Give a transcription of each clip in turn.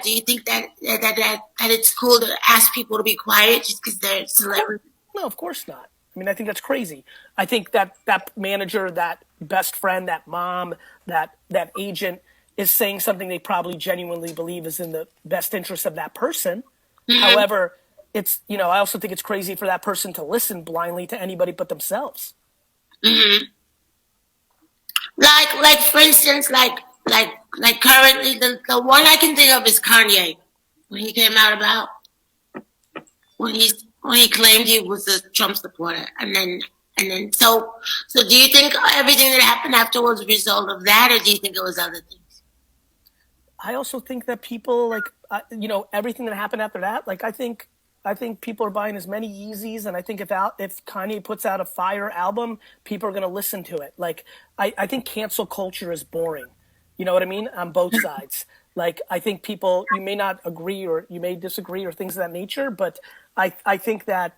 Do you think that it's cool to ask people to be quiet just because they're celebrities? No, of course not. I mean, I think that's crazy. I think that manager, that best friend, that mom, that agent is saying something they probably genuinely believe is in the best interest of that person. Mm-hmm. However, I also think it's crazy for that person to listen blindly to anybody but themselves. Mm-hmm. Like for instance, like currently, the one I can think of is Kanye when he came out about when he claimed he was a Trump supporter, and then so do you think everything that happened afterwards was a result of that, or do you think it was other things? I also think that people everything that happened after that. I think people are buying as many Yeezys, and I think if Kanye puts out a fire album, people are going to listen to it. Like I think cancel culture is boring. You know what I mean? On both sides. Like I think people, you may not agree or you may disagree or things of that nature, but I think that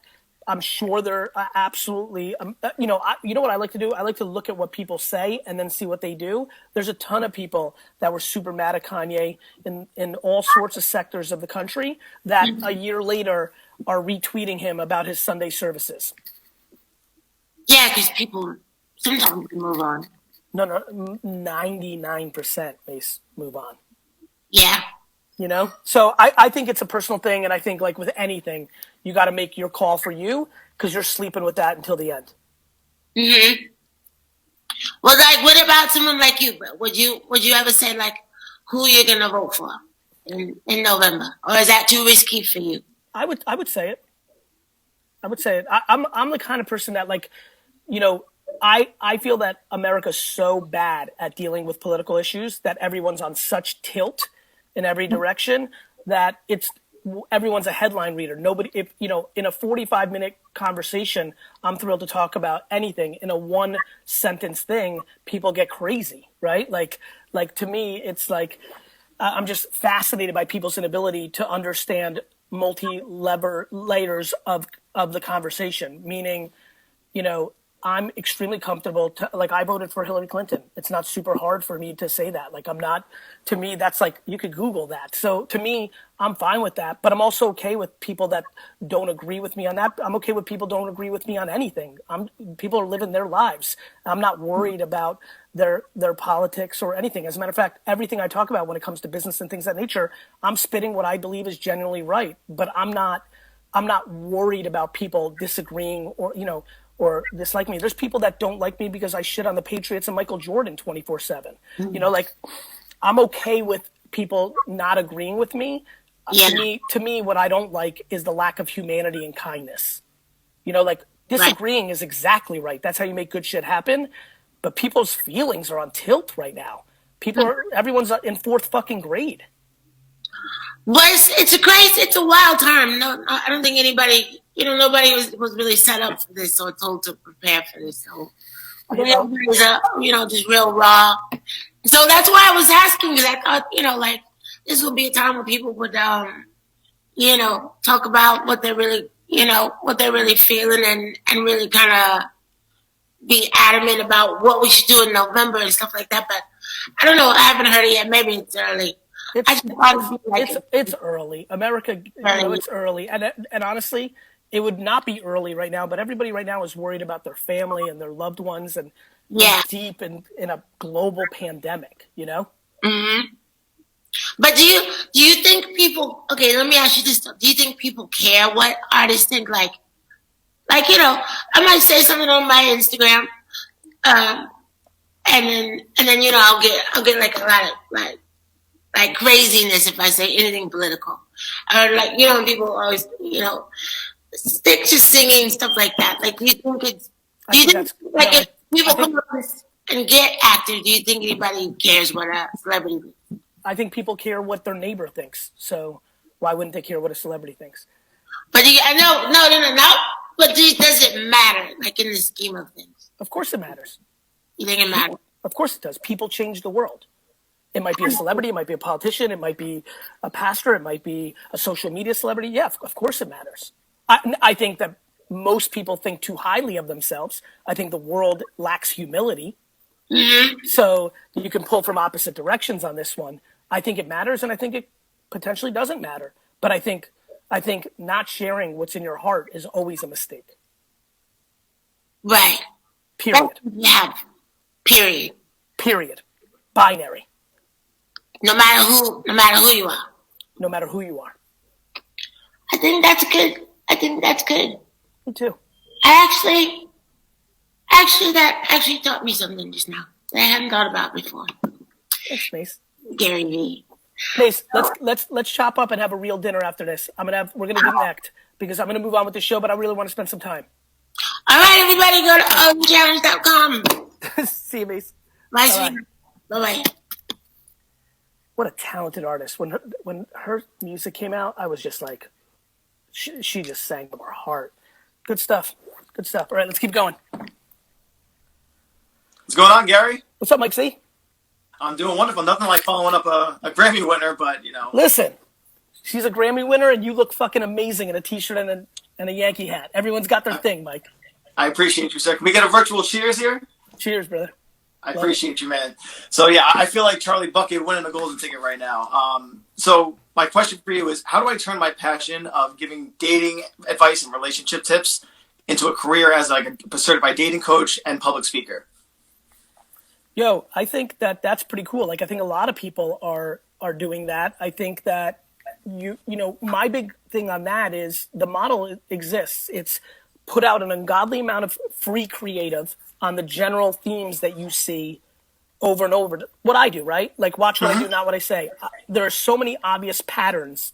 I'm sure they're absolutely, you know what I like to do? I like to look at what people say and then see what they do. There's a ton of people that were super mad at Kanye in all sorts of sectors of the country that a year later are retweeting him about his Sunday services. Yeah, because people sometimes can move on. No, no, 99% may move on. Yeah. So I think it's a personal thing, and I think like with anything, you got to make your call for you because you're sleeping with that until the end. Hmm. Well, like, what about someone like you? Bro? Would you ever say like who you're gonna vote for in November, or is that too risky for you? I would say it. I would say it. I'm the kind of person that like, you know, I feel that America's so bad at dealing with political issues that everyone's on such tilt in every direction that everyone's a headline reader. Nobody, if in a 45-minute conversation, I'm thrilled to talk about anything. In a one sentence thing, people get crazy, right? Like to me, it's like I'm just fascinated by people's inability to understand multi-lever layers of the conversation. Meaning, you know, I'm extremely comfortable like I voted for Hillary Clinton. It's not super hard for me to say that. Like I'm not to me that's like you could Google that. So to me, I'm fine with that, but I'm also okay with people that don't agree with me on that. I'm okay with people don't agree with me on anything. People are living their lives. I'm not worried about their politics or anything. As a matter of fact, everything I talk about when it comes to business and things of that nature, I'm spitting what I believe is genuinely right, but I'm not worried about people disagreeing or dislike me. There's people that don't like me because I shit on the Patriots and Michael Jordan 24/7. Like I'm okay with people not agreeing with me. Yeah. To me, what I don't like is the lack of humanity and kindness. Like Right. disagreeing is exactly right. That's how you make good shit happen. But people's feelings are on tilt right now. Everyone's in fourth fucking grade. But it's a wild time. No, I don't think anybody, nobody was really set up for this or told to prepare for this. So everybody's just real raw. So that's why I was asking because I thought, like this would be a time where people would, talk about what they're really feeling and really kind of be adamant about what we should do in November and stuff like that. But I don't know. I haven't heard it yet. Maybe it's early. I It's just thought it's it'd be like it's early. America, early. it's early, and honestly, it would not be early right now. But everybody right now is worried about their family and their loved ones, and we're Yeah. deep in a global pandemic. Hmm. But do you think people? Okay, let me ask you this: though. Do you think people care what artists think? Like I might say something on my Instagram, um, and then I'll get like a lot of like craziness if I say anything political, or like when people always stick to singing and stuff like that. Like, I do you think think that's like no. if I people think come up and get active, do you think anybody cares what a celebrity is? I think people care what their neighbor thinks. So why wouldn't they care what a celebrity thinks? But I know, no, no, no, no. But does it matter? Like in the scheme of things, Of course it matters. you think it matters? Of course it does. People change the world. It might be a celebrity, it might be a politician, it might be a pastor, it might be a social media celebrity. Yeah, of course it matters. I think that most people think too highly of themselves. I think the world lacks humility. Hmm. So you can pull from opposite directions on this one. I think it matters, and I think potentially doesn't matter. But I think not sharing what's in your heart is always a mistake. Right. That's Period. what you have. Period. Period. Binary. No matter who you are. No matter who you are. I think that's good. I think that's good. Me too. That actually taught me something just now that I hadn't thought about before. Thanks, Mace. Gary Vee. Mace, let's chop up and have a real dinner after this. We're gonna connect because I'm gonna move on with the show, but I really want to spend some time. All right, everybody, go to challenge.com. See you, Mace. Bye, sweetheart. Bye-bye. What a talented artist. When her music came out, I was just like, she just sang from her heart. Good stuff. Good stuff. All right, let's keep going. What's going on, Gary? What's up, Mike C? I'm doing wonderful. Nothing like following up a Grammy winner, but Listen, she's a Grammy winner, and you look fucking amazing in a t-shirt and a Yankee hat. Everyone's got their thing, Mike. I appreciate you, sir. Can we get a virtual cheers here? Cheers, brother. I appreciate you, man. So yeah, I feel like Charlie Bucket winning the golden ticket right now. So my question for you is, how do I turn my passion of giving dating advice and relationship tips into a career as like a certified dating coach and public speaker? Yo, I think that's pretty cool. Like, I think a lot of people are doing that. I think that my big thing on that is the model exists. It's put out an ungodly amount of free creative on the general themes that you see over and over. What I do, right? Like, watch what I do, not what I say. There are so many obvious patterns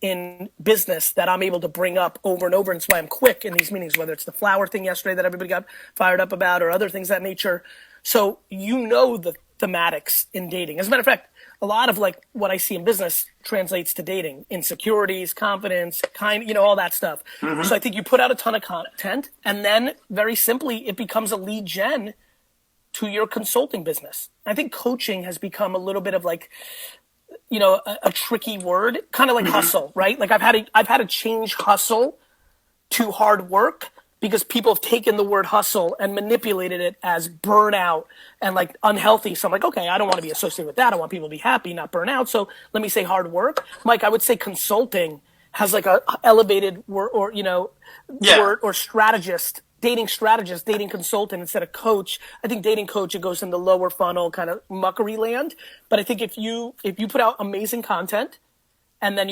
in business that I'm able to bring up over and over. And it's why I'm quick in these meetings, whether it's the flower thing yesterday that everybody got fired up about or other things of that nature. So the thematics in dating. As a matter of fact, a lot of like what I see in business translates to dating: insecurities, confidence, all that stuff. So I think you put out a ton of content, and then very simply, it becomes a lead gen to your consulting business. I think coaching has become a little bit of like, a tricky word, kind of like hustle, right? Like I've had to change hustle to hard work because people have taken the word hustle and manipulated it as burnout and like unhealthy. So I'm like, okay, I don't want to be associated with that. I want people to be happy, not burn out. So let me say hard work. Mike, I would say consulting has like a elevated word word or strategist, dating consultant instead of coach. I think dating coach, it goes in the lower funnel kind of muckery land. But I think if you put out amazing content, and then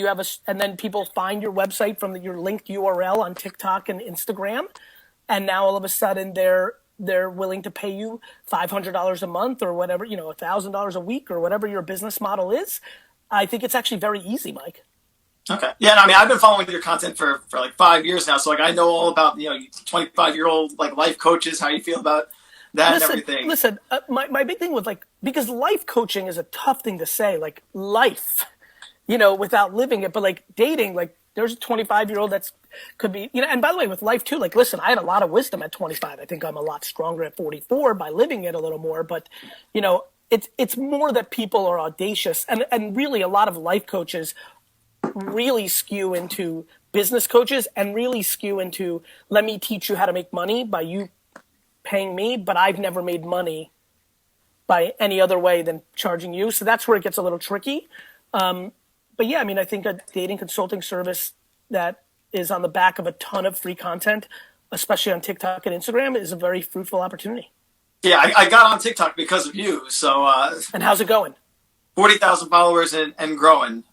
and then people find your website from your linked URL on TikTok and Instagram, and now all of a sudden they're willing to pay you $500 a month or whatever, $1,000 a week or whatever your business model is. I think it's actually very easy, Mike. Okay. Yeah, I mean, I've been following your content for like 5 years now, so like I know all about 25-year-old like life coaches, how you feel about that and everything. Listen, my big thing was like, because life coaching is a tough thing to say, like life, without living it, but like dating, like there's a 25-year-old that's could be, and by the way, with life too, like, listen, I had a lot of wisdom at 25. I think I'm a lot stronger at 44 by living it a little more, but it's more that people are audacious, and really a lot of life coaches really skew into business coaches and really skew into, let me teach you how to make money by you paying me, but I've never made money by any other way than charging you. So that's where it gets a little tricky. But yeah, I mean, I think a dating consulting service that is on the back of a ton of free content, especially on TikTok and Instagram, is a very fruitful opportunity. Yeah, I got on TikTok because of you. So and how's it going? 40,000 followers and growing.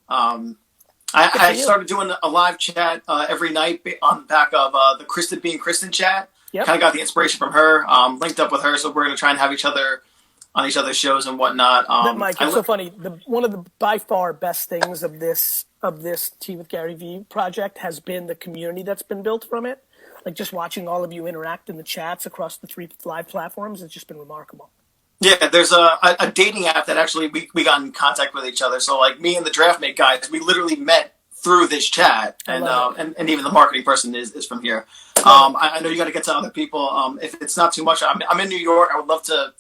I started doing a live chat every night on the back of the Kristen being Kristen chat. Yep. Kind of got the inspiration from her. Linked up with her, so we're going to try and have each other on each other's shows and whatnot. Mike, it's so funny. One of the by far best things of this Tea with Gary Vee project has been the community that's been built from it. Like just watching all of you interact in the chats across the 3 live platforms, it's just been remarkable. Yeah, there's a dating app that actually we got in contact with each other. So like me and the Draftmate guys, we literally met through this chat, and even the marketing person is from here. I know you got to get to other people. If it's not too much, I'm in New York. I would love to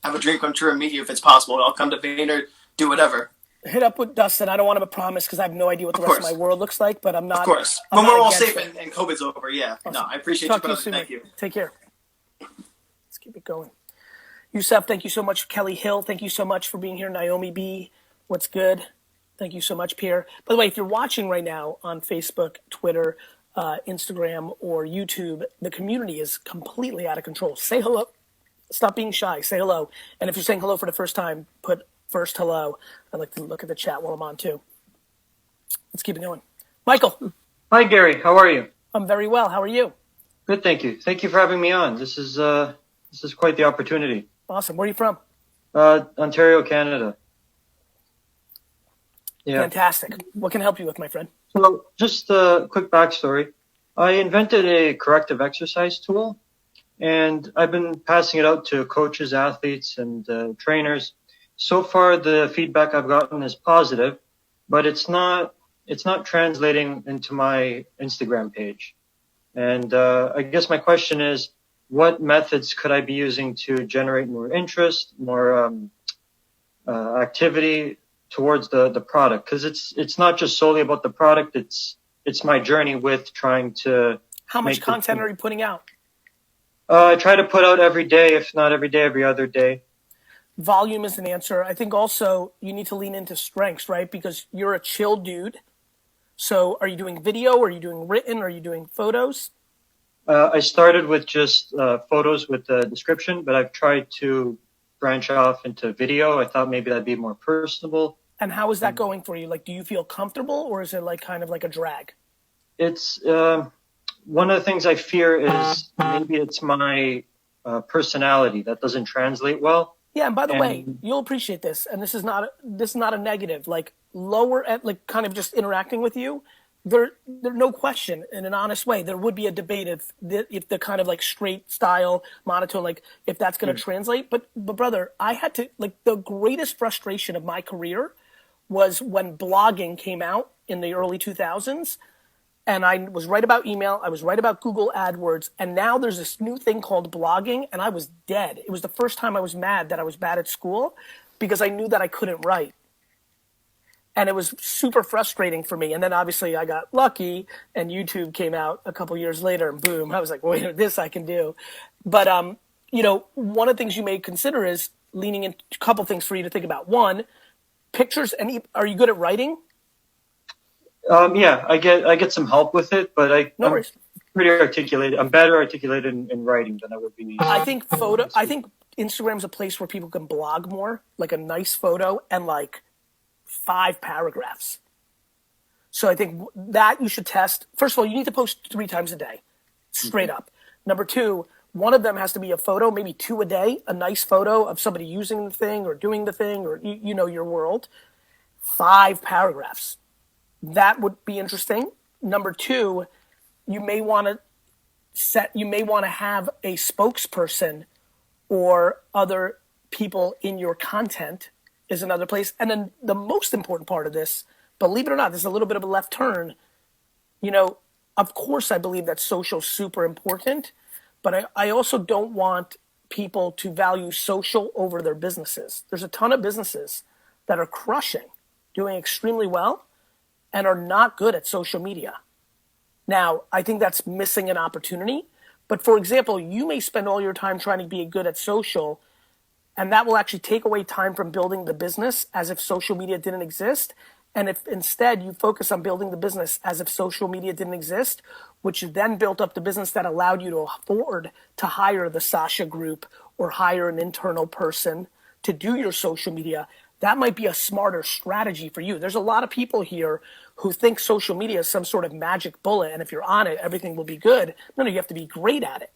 have a dream come true and meet you if it's possible. I'll come to Vayner, do whatever. Hit up with Dustin. I don't want to promise because I have no idea what the rest of my world looks like, but I'm not. Of course. When we're all safe and COVID's over, yeah. Awesome. No, I appreciate you, brother. Thank you. Take care. Let's keep it going. Yusef, thank you so much. Kelly Hill, thank you so much for being here. Naomi B, what's good? Thank you so much, Pierre. By the way, if you're watching right now on Facebook, Twitter, Instagram, or YouTube, the community is completely out of control. Say hello. Stop being shy. Say hello. And if you're saying hello for the first time, put first hello. I'd like to look at the chat while I'm on too. Let's keep it going. Michael. Hi, Gary. How are you? I'm very well. How are you? Good, thank you. Thank you for having me on. This is quite the opportunity. Awesome. Where are you from? Ontario, Canada. Yeah. Fantastic. What can I help you with, my friend? So, just a quick backstory. I invented a corrective exercise tool, and I've been passing it out to coaches, athletes, and trainers. So far, the feedback I've gotten is positive, but it's not translating into my Instagram page. And I guess my question is, what methods could I be using to generate more interest, more activity towards the product? Because it's not just solely about the product. It's my journey with trying to. How much content are you putting out? I try to put out every day, if not every day, every other day. Volume is an answer. I think also you need to lean into strengths, right? Because you're a chill dude. So are you doing video? Are you doing written? Are you doing photos? I started with just photos with the description, but I've tried to branch off into video. I thought maybe that'd be more personable. And how is that going for you? Like, do you feel comfortable, or is it like kind of like a drag? It's one of the things I fear is maybe it's my personality that doesn't translate well. Yeah, and by the way, you'll appreciate this, and this is not a negative. Like lower at like kind of just interacting with you, there no question in an honest way there would be a debate if the kind of like straight style monotone, like if that's going to translate. But brother, I had to, like, the greatest frustration of my career was when blogging came out in the early 2000s. And I was right about email. I was right about Google AdWords. And now there's this new thing called blogging, and I was dead. It was the first time I was mad that I was bad at school because I knew that I couldn't write. And it was super frustrating for me. And then obviously I got lucky and YouTube came out a couple years later, and boom, I was like, wait, this I can do. But, one of the things you may consider is leaning into a couple things for you to think about. One, pictures. Are you good at writing? Yeah, I get some help with it, but I'm pretty articulated. I'm better articulated in writing than I would be. I think Instagram's a place where people can blog more, like a nice photo and like 5 paragraphs. So I think that you should test. First of all, you need to post 3 times a day, straight up. Number 2, one of them has to be a photo, maybe 2 a day, a nice photo of somebody using the thing or doing the thing, or your world. 5 paragraphs. That would be interesting. Number 2, you may want to have a spokesperson or other people in your content is another place. And then the most important part of this, believe it or not, this is a little bit of a left turn. Of course I believe that social is super important, but I also don't want people to value social over their businesses. There's a ton of businesses that are crushing, doing extremely well, and are not good at social media. Now, I think that's missing an opportunity. But for example, you may spend all your time trying to be good at social, and that will actually take away time from building the business as if social media didn't exist. And if instead you focus on building the business as if social media didn't exist, which then built up the business that allowed you to afford to hire the Sasha Group or hire an internal person to do your social media, that might be a smarter strategy for you. There's a lot of people here who think social media is some sort of magic bullet, and if you're on it, everything will be good. No, you have to be great at it.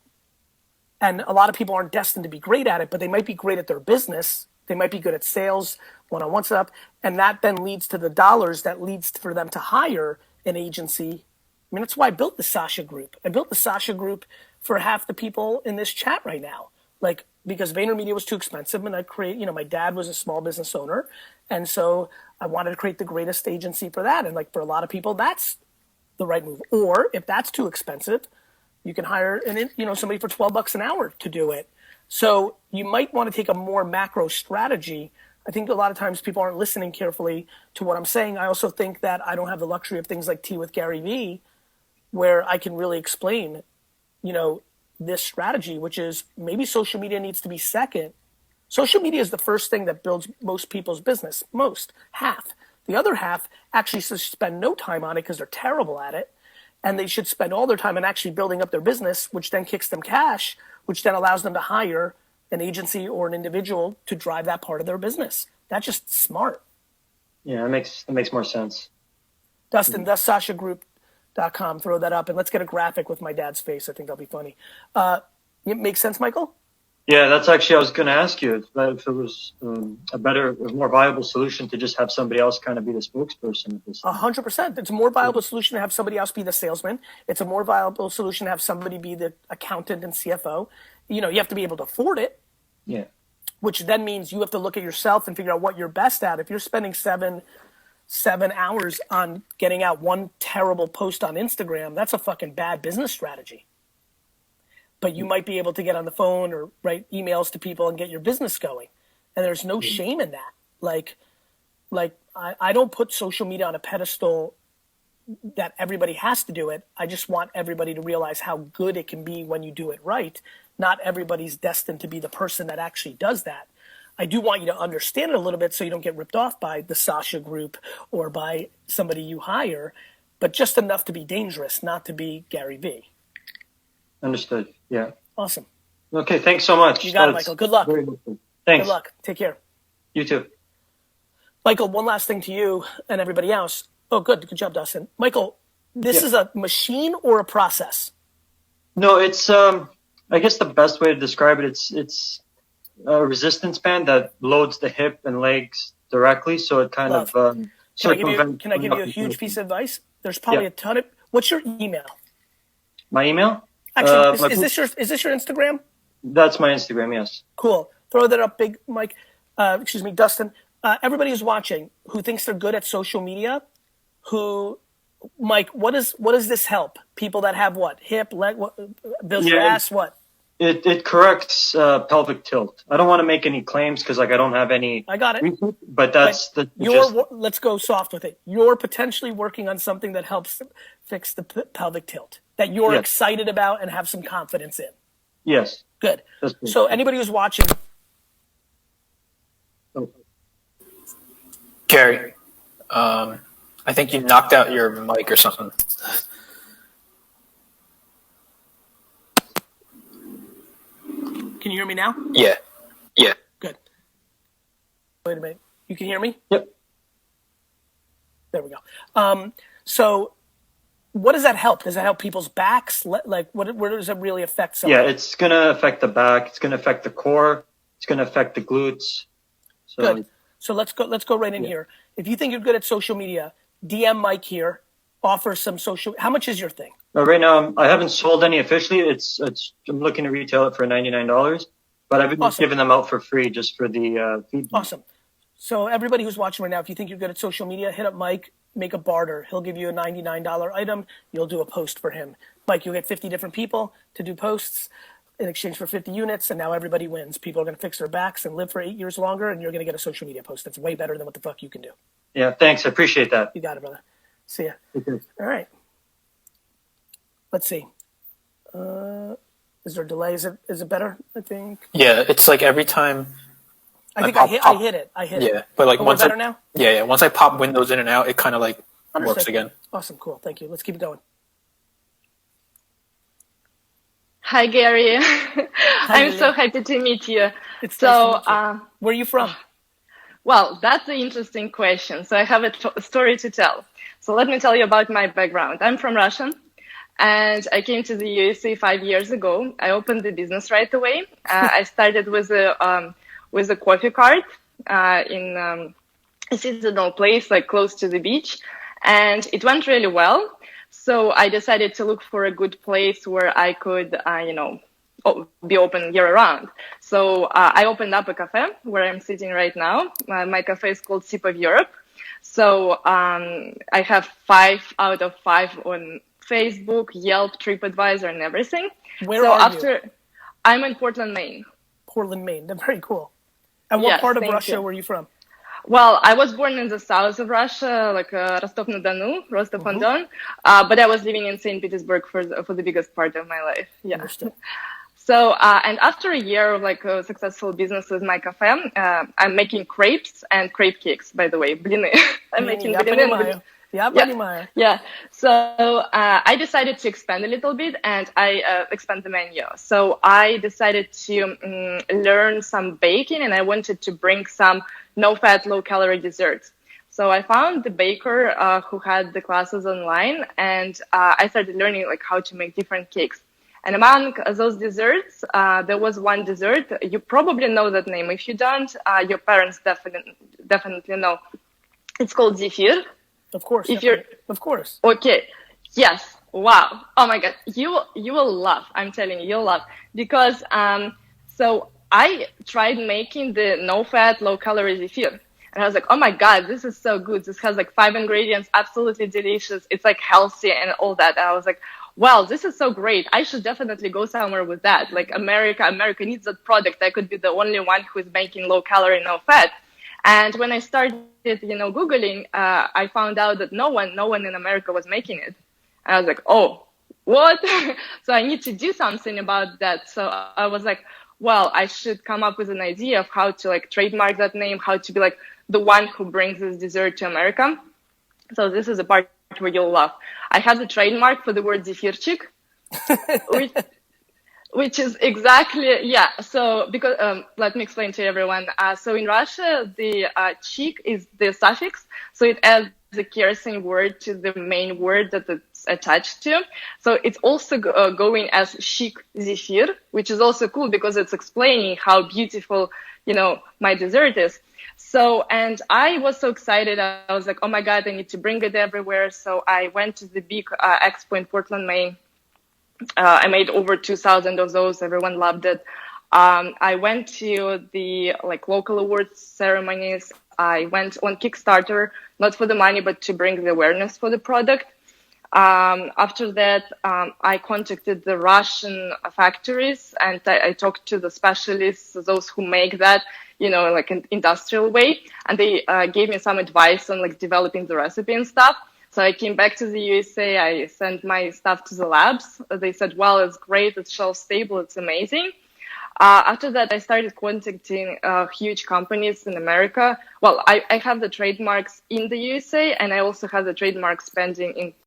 And a lot of people aren't destined to be great at it, but they might be great at their business. They might be good at sales, one-on-one stuff, and that then leads to the dollars that leads for them to hire an agency. I mean, that's why I built the Sasha Group. I built the Sasha Group for half the people in this chat right now. Like, because VaynerMedia was too expensive, and my dad was a small business owner, and so I wanted to create the greatest agency for that. And like for a lot of people, that's the right move. Or if that's too expensive, you can hire somebody for $12 an hour to do it. So you might want to take a more macro strategy. I think a lot of times people aren't listening carefully to what I'm saying. I also think that I don't have the luxury of things like Tea with Gary Vee, where I can really explain, this strategy, which is maybe social media needs to be second Social media is the first thing that builds most people's business. Half. The other half actually spend no time on it because they're terrible at it. And they should spend all their time on actually building up their business, which then kicks them cash, which then allows them to hire an agency or an individual to drive that part of their business. That's just smart. Yeah, that makes more sense. Dustin, thesashagroup.com. Throw that up, and let's get a graphic with my dad's face. I think that'll be funny. It makes sense, Michael? Yeah, that's actually, I was going to ask you if it was a more viable solution to just have somebody else kind of be the spokesperson of this. 100%. It's a more viable solution to have somebody else be the salesman. It's a more viable solution to have somebody be the accountant and CFO. You have to be able to afford it. Yeah. Which then means you have to look at yourself and figure out what you're best at. If you're spending seven hours on getting out one terrible post on Instagram, that's a fucking bad business strategy. But you might be able to get on the phone or write emails to people and get your business going. And there's no shame in that. Like I don't put social media on a pedestal that everybody has to do it. I just want everybody to realize how good it can be when you do it right. Not everybody's destined to be the person that actually does that. I do want you to understand it a little bit so you don't get ripped off by the Sasha Group or by somebody you hire, but just enough to be dangerous, not to be Gary Vee. Understood. Yeah. Awesome. Okay. Thanks so much. You got it, Michael. Good luck. Thanks. Good luck. Take care. You too. Michael, one last thing to you and everybody else. Oh, good. Good job, Dustin. Michael, this is a machine or a process? No, it's, I guess the best way to describe it, it's a resistance band that loads the hip and legs directly. So it kind of, can I give you a huge piece of advice? There's probably a ton of, what's your email? My email? Actually, is this your Instagram? That's my Instagram, yes. Cool. Throw that up, big Mike. Dustin. Everybody who's watching who thinks they're good at social media, Mike, what does this help? People that have what? Hip, leg, what, builds your ass, what? It corrects pelvic tilt. I don't want to make any claims because I don't have any. I got it. But that's let's go soft with it. You're potentially working on something that helps fix the pelvic tilt that you're excited about and have some confidence in. Yes. Good. So anybody who's watching. Gary, I think you knocked out your mic or something. Can you hear me now? Yeah. Good. Wait a minute. You can hear me? Yep. There we go. So what does that help? Does it help people's backs? Like, where does it really affect somebody? Yeah, it's going to affect the back. It's going to affect the core. It's going to affect the glutes. So, good. So let's go right in here. If you think you're good at social media, DM Mike here. Offer some social. How much is your thing? Right now, I haven't sold any officially. I'm looking to retail it for $99, but I've been giving them out for free just for the feedback. Awesome. So everybody who's watching right now, if you think you're good at social media, hit up Mike. Make a barter. He'll give you a $99 item. You'll do a post for him. Mike, you'll get 50 different people to do posts in exchange for 50 units, and now everybody wins. People are going to fix their backs and live for 8 years longer, and you're going to get a social media post. That's way better than what the fuck you can do. Yeah, thanks. I appreciate that. You got it, brother. See ya. Okay. All right. Let's see. Is there a delay? Is it better? I think. Yeah, it's like every time. I hit it. Yeah, but like once better now. Yeah. Once I pop windows in and out, it kind of like works again. Awesome, cool. Thank you. Let's keep it going. Hi, Gary. I'm so happy to meet you. It's nice to meet you. Where are you from? Well, that's an interesting question. So I have a story to tell. So let me tell you about my background. I'm from Russia, and I came to the USA 5 years ago. I opened the business right away. I started with a coffee cart in a seasonal place, like close to the beach, and it went really well. So I decided to look for a good place where I could, be open year round. So I opened up a cafe where I'm sitting right now. My cafe is called Sip of Europe. So I have 5 out of 5 on Facebook, Yelp, TripAdvisor, and everything. Where are you? I'm in Portland, Maine. Portland, Maine. That's very cool. And what part of Russia were you from? Well, I was born in the south of Russia, like Rostov-na-Donu, Rostov-on-Don, but I was living in St. Petersburg for the biggest part of my life. Yeah. Understood. So, and after a year of like a successful business with my cafe, I'm making crepes and crepe cakes, by the way. Blины. I'm making blины. Yeah, Yeah, yeah. So I decided to expand a little bit, and I expand the menu. So I decided to learn some baking, and I wanted to bring some no-fat, low-calorie desserts. So I found the baker who had the classes online, and I started learning like how to make different cakes. And among those desserts, there was one dessert. You probably know that name. If you don't, your parents definitely know. It's called zefir. Of course. If you're, of course. Okay. Yes. Wow. Oh my God. You will laugh. I'm telling you, you'll laugh because so I tried making the no-fat, low-calorie zefir, and I was like, oh my God, this is so good. This has like 5 ingredients, absolutely delicious. It's like healthy and all that. And I was like, wow, this is so great. I should definitely go somewhere with that. Like America needs that product. I could be the only one who is making low-calorie, no-fat. And when I started, Googling, I found out that no one in America was making it. And I was like, oh, what? So I need to do something about that. So I was like, well, I should come up with an idea of how to like trademark that name, how to be like the one who brings this dessert to America. So this is a part where you'll laugh. I have the trademark for the word Vaynerchuk, which is exactly, yeah. So because, let me explain to everyone. So in Russia, the chik is the suffix. So it adds the kerosene word to the main word that it's attached to. So it's also going as chic zefir, which is also cool because it's explaining how beautiful, my dessert is. So, and I was so excited. I was like, oh my God, I need to bring it everywhere. So I went to the big expo in Portland, Maine. I made over 2,000 of those. Everyone loved it. I went to the like local awards ceremonies. I went on Kickstarter, not for the money, but to bring the awareness for the product. After that, I contacted the Russian factories and I talked to the specialists, those who make that, like an industrial way. And they gave me some advice on like developing the recipe and stuff. So I came back to the USA. I sent my stuff to the labs. They said, well, it's great. It's shelf stable. It's amazing. After that, I started contacting huge companies in America. Well, I have the trademarks in the USA, and I also have the trademarks pending in